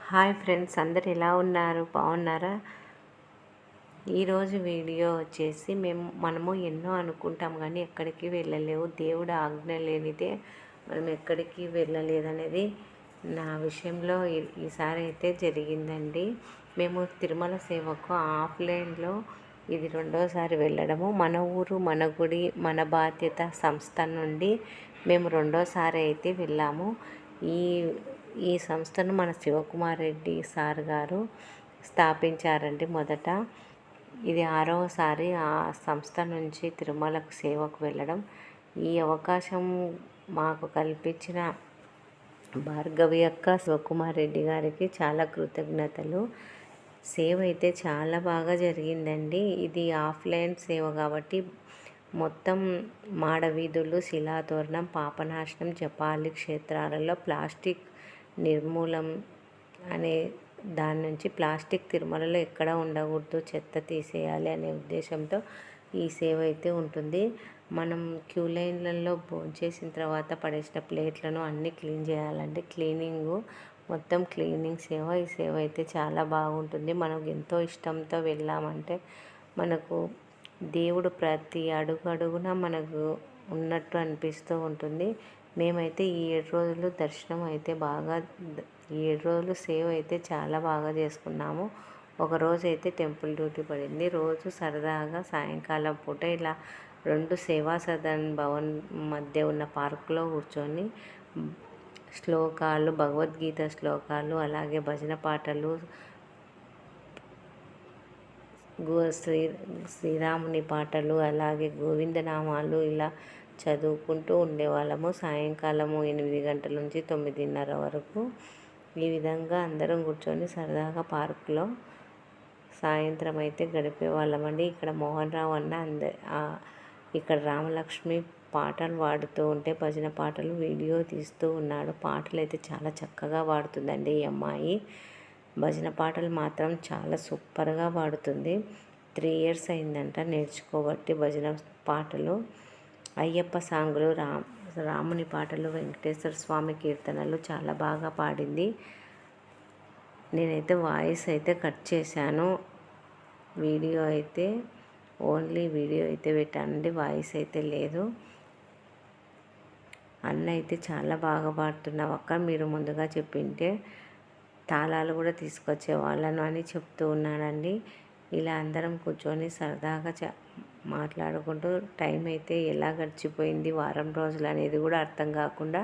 Hi friends, అందరు ఎలా ఉన్నారు? బాగున్నారా? ఈరోజు వీడియో వచ్చేసి మనము ఎన్నో అనుకుంటాం కానీ ఎక్కడికి వెళ్ళలేవు. దేవుడు ఆజ్ఞ లేనిదే మనం ఎక్కడికి వెళ్ళలేదనేది నా విషయంలో ఈసారి అయితే జరిగిందండి. మేము తిరుమల సేవకు ఆఫ్లైన్లో ఇది రెండోసారి వెళ్ళడము. మన ఊరు మన గుడి మన బాధ్యత సంస్థ నుండి మేము రెండోసారి అయితే వెళ్ళాము. ఈ సంస్థను మన శివకుమార్ రెడ్డి సార్ గారు స్థాపించారండి. మొదట ఇది 6వసారి ఆ సంస్థ నుంచి తిరుమలకు సేవకు వెళ్ళడం. ఈ అవకాశం మాకు కల్పించిన భార్గవి అక్క, శివకుమార్ రెడ్డి గారికి చాలా కృతజ్ఞతలు. సేవ అయితే చాలా బాగా జరిగిందండి. ఇది ఆఫ్లైన్ సేవ కాబట్టి మొత్తం మాడవీధులు, శిలాతోరణం, పాపనాశనం, జపాలి క్షేత్రాలలో ప్లాస్టిక్ నిర్మూలం అనే దాని నుంచి ప్లాస్టిక్ తిరుమలలో ఎక్కడ ఉండకూడదు, చెత్త తీసేయాలి అనే ఉద్దేశంతో ఈ సేవ అయితే ఉంటుంది. మనం క్యూ లైన్లలో భోంచేసిన తర్వాత పడేసిన ప్లేట్లను అన్నీ క్లీన్ చేయాలండి. మొత్తం క్లీనింగ్ సేవ. ఈ సేవ అయితే చాలా బాగుంటుంది. మనం ఎంతో ఇష్టంతో వెళ్ళామంటే మనకు దేవుడు ప్రతి అడుగున మనకు ఉన్నట్టు అనిపిస్తూ ఉంటుంది. మేమైతే ఈ 7 రోజులు దర్శనం అయితే ఈ 7 రోజులు సేవ అయితే చాలా బాగా చేసుకున్నాము. ఒకరోజు అయితే టెంపుల్ డ్యూటీ పడింది. రోజు సరదాగా సాయంకాలం పూట ఇలా 2 సేవా సదన్ భవన్ మధ్య ఉన్న పార్కులో కూర్చొని శ్లోకాలు, భగవద్గీత శ్లోకాలు, అలాగే భజన పాటలు, శ్రీరాముని పాటలు, అలాగే గోవిందనామాలు ఇలా చదువుకుంటూ ఉండేవాళ్ళము. సాయంకాలము 8 గంటల నుంచి 9:30 వరకు ఈ విధంగా అందరం కూర్చొని సరదాగా పార్కులో సాయంత్రం అయితే గడిపేవాళ్ళమండి. ఇక్కడ మోహన్ రావు అన్న ఇక్కడ రామలక్ష్మి పాటలు పాడుతూ ఉంటే భజన పాటలు వీడియో తీస్తూ ఉన్నాడు. పాటలు అయితే చాలా చక్కగా పాడుతుందండి ఈ అమ్మాయి. భజన పాటలు మాత్రం చాలా సూపర్గా పాడుతుంది. 3 years అయిందంట నేర్చుకోబట్టి భజన పాటలు. అయ్యప్ప సాంగులు, రాముని పాటలు, వెంకటేశ్వర స్వామి కీర్తనలు చాలా బాగా పాడింది. నేనైతే వాయిస్ అయితే కట్ చేశాను. ఓన్లీ వీడియో అయితే పెట్టానండి, వాయిస్ అయితే లేదు. అన్న అయితే చాలా బాగా పాడుతున్నావు అక్క, మీరు ముందుగా చెప్పింటే తాళాలు కూడా తీసుకొచ్చేవాళ్ళను అని చెప్తూ ఉన్నానండి. ఇలా అందరం కూర్చొని సరదాగా మాట్లాడుకుంటూ టైం అయితే ఎలా గడిచిపోయింది, వారం రోజులు అనేది కూడా అర్థం కాకుండా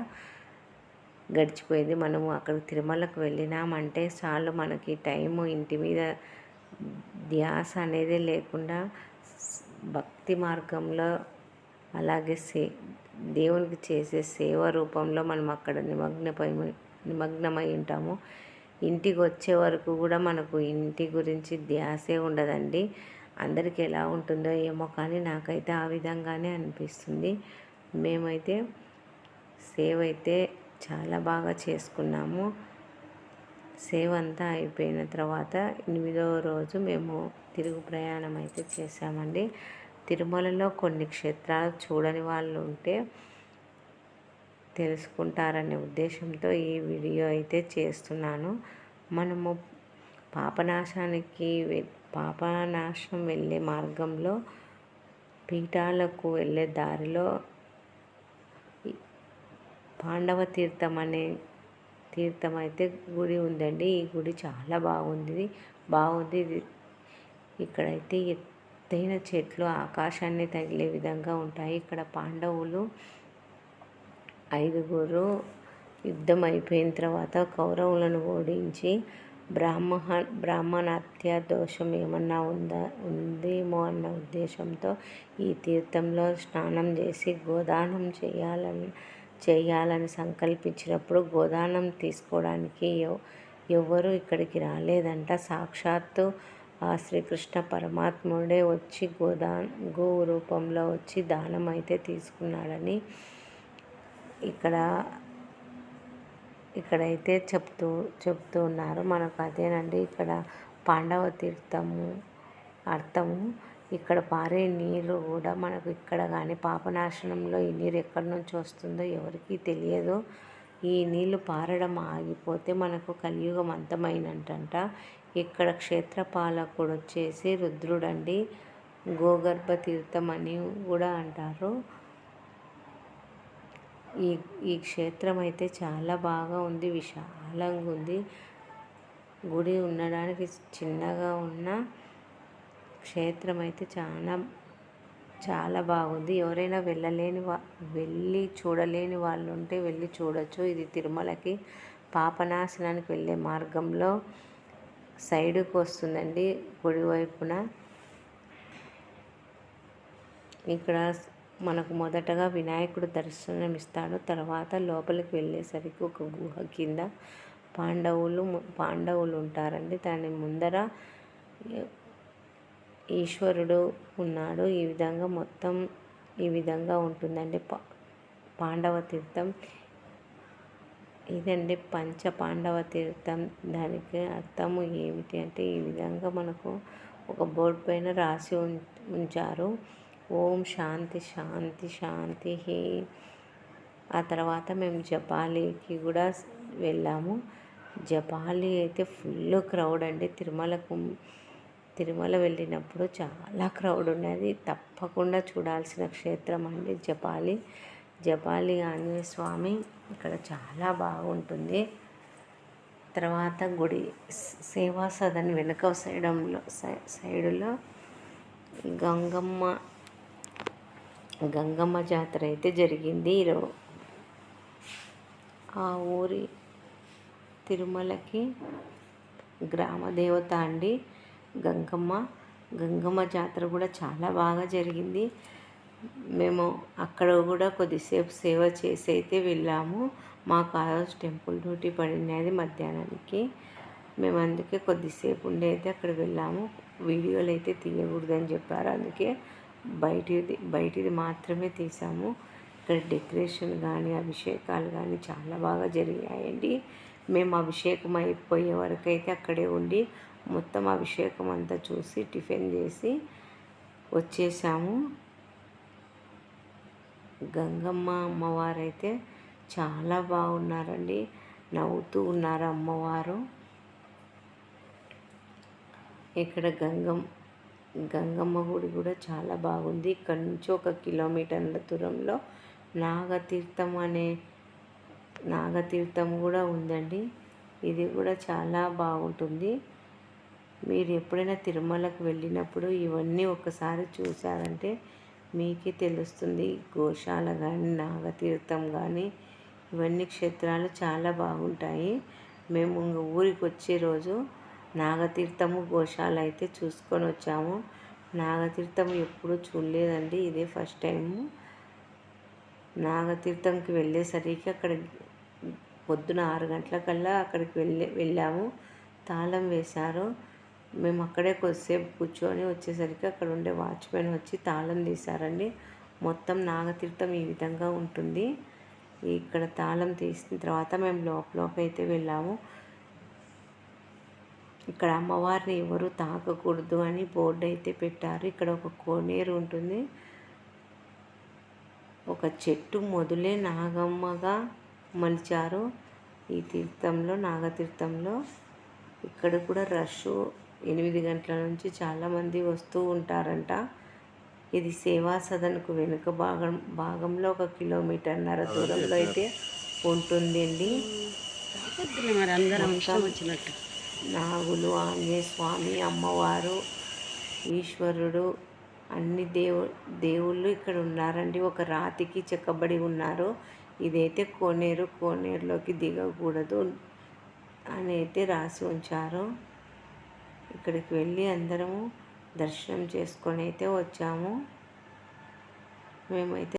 గడిచిపోయింది. మనము అక్కడ తిరుమలకు వెళ్ళినామంటే చాలు, మనకి టైము ఇంటి మీద ధ్యాస అనేది లేకుండా భక్తి మార్గంలో అలాగే దేవునికి చేసే సేవ రూపంలో మనం అక్కడ నిమగ్నమై ఉంటాము. ఇంటికి వచ్చే వరకు కూడా మనకు ఇంటి గురించి ధ్యాసే ఉండదండి. అందరికీ ఎలా ఉంటుందో ఏమో కానీ నాకైతే ఆ విధంగానే అనిపిస్తుంది. మేమైతే సేవ అయితే చాలా బాగా చేసుకున్నాము. సేవ అంతా అయిపోయిన తర్వాత 8వ రోజు మేము తిరుగు ప్రయాణం అయితే చేసామండి. తిరుమలలో కొన్ని క్షేత్రాలు చూడని వాళ్ళు ఉంటే తెలుసుకుంటారనే ఉద్దేశంతో ఈ వీడియో అయితే చేస్తున్నాను. మనము పాపనాశనం వెళ్ళే మార్గంలో పీఠాలకు వెళ్ళే దారిలో పాండవ తీర్థం అనే తీర్థం అయితే గుడి ఉందండి. ఈ గుడి చాలా బాగుంది. ఇక్కడైతే ఎత్తైన చెట్లు ఆకాశాన్ని తగిలే విధంగా ఉంటాయి. ఇక్కడ పాండవులు 5 యుద్ధం అయిపోయిన తర్వాత కౌరవులను ఓడించి బ్రాహ్మణత్య దోషం ఏమన్నా ఉందేమో అన్న ఉద్దేశంతో ఈ తీర్థంలో స్నానం చేసి గోదానం చేయాలని సంకల్పించినప్పుడు గోదానం తీసుకోవడానికి ఎవరు ఇక్కడికి రాలేదంట. సాక్షాత్తు ఆ శ్రీకృష్ణ పరమాత్ముడే వచ్చి గో రూపంలో వచ్చి దానం అయితే తీసుకున్నాడని ఇక్కడైతే చెప్తూ ఉన్నారు. మనకు అదేనండి ఇక్కడ పాండవ తీర్థము అర్థము. ఇక్కడ పారే నీరు కూడా మనకు ఇక్కడ కానీ పాపనాశనంలో ఈ నీరు ఎక్కడి నుంచి వస్తుందో ఎవరికీ తెలియదు. ఈ నీళ్లు పారడం ఆగిపోతే మనకు కలియుగం అంతమైనట్టంట. ఇక్కడ క్షేత్రపాలకుడు వచ్చేసి రుద్రుడండి. గోగర్భ తీర్థం అని కూడా అంటారు. ఈ క్షేత్రం అయితే చాలా బాగా ఉంది, విశాలంగా ఉంది. గుడి ఉండడానికి చిన్నగా ఉన్న క్షేత్రం అయితే చాలా బాగుంది. ఎవరైనా వెళ్ళి చూడలేని వాళ్ళు ఉంటే వెళ్ళి చూడొచ్చు. ఇది తిరుమలకి పాపనాశనానికి వెళ్ళే మార్గంలో సైడుకు వస్తుందండి, గుడి వైపున. ఇక్కడ మనకు మొదటగా వినాయకుడు దర్శనం ఇస్తాడు. తర్వాత లోపలికి వెళ్ళేసరికి ఒక గుహ కింద పాండవులు ఉంటారండి. దాని ముందర ఈశ్వరుడు ఉన్నాడు. ఈ విధంగా మొత్తం ఈ విధంగా ఉంటుందండి పాండవ తీర్థం. ఇదండి పంచ పాండవ తీర్థం. దానికి అర్థము ఏమిటి అంటే, ఈ విధంగా మనకు ఒక బోర్డు పైన రాసి ఉంచారు. ఓం శాంతి శాంతి శాంతి. ఆ తర్వాత మేము జపాలికి కూడా వెళ్ళాము. జపాలి అయితే ఫుల్ క్రౌడ్ అండి. తిరుమల వెళ్ళినప్పుడు చాలా క్రౌడ్ ఉన్నది. తప్పకుండా చూడాల్సిన క్షేత్రం అండి జపాలి ఆంజనేయ స్వామి. ఇక్కడ చాలా బాగుంటుంది. తర్వాత గుడి సేవా సదన్ వెనుక సైడులో గంగమ్మ జాతర అయితే జరిగింది. ఆ ఊరి తిరుమలకి గ్రామ దేవత అండి గంగమ్మ జాతర కూడా చాలా బాగా జరిగింది. మేము అక్కడ కూడా కొద్దిసేపు సేవ చేసి అయితే వెళ్ళాము. మాకు ఆ రోజు టెంపుల్ డ్యూటీ పడినది మధ్యాహ్నానికి. మేము అందుకే కొద్దిసేపు ఉండి అయితే అక్కడ వెళ్ళాము. వీడియోలు అయితే తీయకూడదని చెప్పారు, అందుకే బయటిది మాత్రమే తీసాము. ఇక్కడ డెకరేషన్ కానీ అభిషేకాలు కానీ చాలా బాగా జరిగాయండి. మేము అభిషేకం అయిపోయే వరకు అయితే అక్కడే ఉండి మొత్తం అభిషేకం అంతా చూసి టిఫిన్ చేసి వచ్చేసాము. గంగమ్మ అమ్మవారు అయితే చాలా బాగున్నారండి, నవ్వుతూ ఉన్నారు అమ్మవారు. ఇక్కడ గంగమ్మ గుడి కూడా చాలా బాగుంది. ఇక్కడ నుంచి 1 కిలోమీటర్ల దూరంలో నాగతీర్థం కూడా ఉందండి. ఇది కూడా చాలా బాగుంటుంది. మీరు ఎప్పుడైనా తిరుమలకు వెళ్ళినప్పుడు ఇవన్నీ ఒకసారి చూసారంటే మీకే తెలుస్తుంది. గోశాల కానీ నాగతీర్థం కానీ ఇవన్నీ క్షేత్రాలు చాలా బాగుంటాయి. మేము ఊరికి వచ్చే రోజు నాగతీర్థము గోశాల అయితే చూసుకొని వచ్చాము. నాగతీర్థం ఎప్పుడూ చూడలేదండి, ఇదే ఫస్ట్ టైము. నాగతీర్థంకి వెళ్ళేసరికి అక్కడ పొద్దున 6 గంటలకల్లా అక్కడికి వెళ్ళాము. తాళం వేశారు. మేము అక్కడే కొద్దిసేపు కూర్చొని వచ్చేసరికి అక్కడ ఉండే వాచ్మెన్ వచ్చి తాళం తీశారండి. మొత్తం నాగతీర్థం ఈ విధంగా ఉంటుంది. ఇక్కడ తాళం తీసిన తర్వాత మేము లోపలికి అయితే వెళ్ళాము. ఇక్కడ అమ్మవారిని ఎవరు తాకకూడదు అని బోర్డు అయితే పెట్టారు. ఇక్కడ ఒక కోనేరు ఉంటుంది. ఒక చెట్టు మొదలే నాగమ్మగా మలిచారు ఈ నాగతీర్థంలో. ఇక్కడ కూడా రష్ 8 గంటల నుంచి చాలామంది వస్తూ ఉంటారంట. ఇది సేవా సదన్కు వెనుక భాగంలో 1 కిలోమీటర్న్నర దూరంలో అయితే ఉంటుందండి. నాగులు, ఆంజనేయ స్వామి, అమ్మవారు, ఈశ్వరుడు అన్ని దేవుళ్ళు ఇక్కడ ఉన్నారండి. ఒక రాతికి చెక్కబడి ఉన్నారు. ఇదైతే కోనేరులోకి దిగకూడదు అని అయితే రాసి ఉంచారు. ఇక్కడికి వెళ్ళి అందరము దర్శనం చేసుకొని అయితే వచ్చాము. మేమైతే